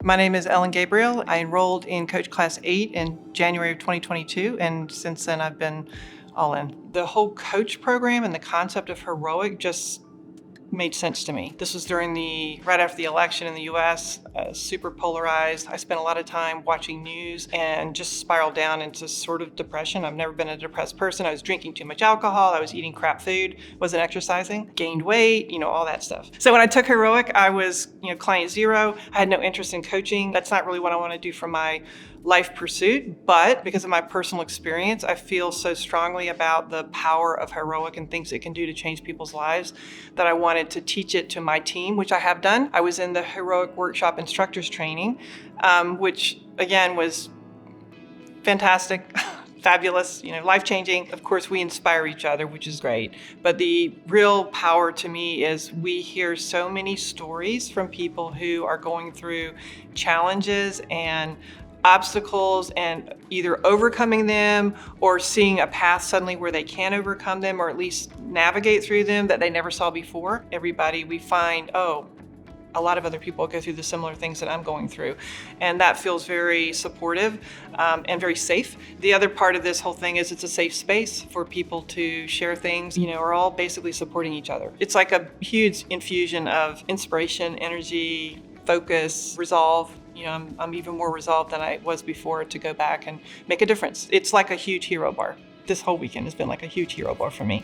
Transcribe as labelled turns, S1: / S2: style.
S1: My name is Elin Gabriel. I enrolled in Coach Class 8 in January of 2022, and since then I've been all in. The whole coach program and the concept of heroic just made sense to me. This was right after the election in the US, super polarized. I spent a lot of time watching news and just spiraled down into sort of depression. I've never been a depressed person. I was drinking too much alcohol. I was eating crap food, wasn't exercising, gained weight, all that stuff. So when I took heroic, I was, client zero. I had no interest in coaching. That's not really what I want to do for my life pursuit, but because of my personal experience, I feel so strongly about the power of heroic and things it can do to change people's lives that I wanted to teach it to my team, which I have done. I was in the heroic workshop instructors training, which again was fantastic. Fabulous, life-changing. Of course, we inspire each other, which is great. But the real power to me is we hear so many stories from people who are going through challenges and obstacles and either overcoming them or seeing a path suddenly where they can overcome them or at least navigate through them that they never saw before. Everybody, we find, a lot of other people go through the similar things that I'm going through. And that feels very supportive and very safe. The other part of this whole thing is it's a safe space for people to share things. We're all basically supporting each other. It's like a huge infusion of inspiration, energy, focus, resolve. I'm even more resolved than I was before to go back and make a difference. It's like a huge hero bar. This whole weekend has been like a huge hero bar for me.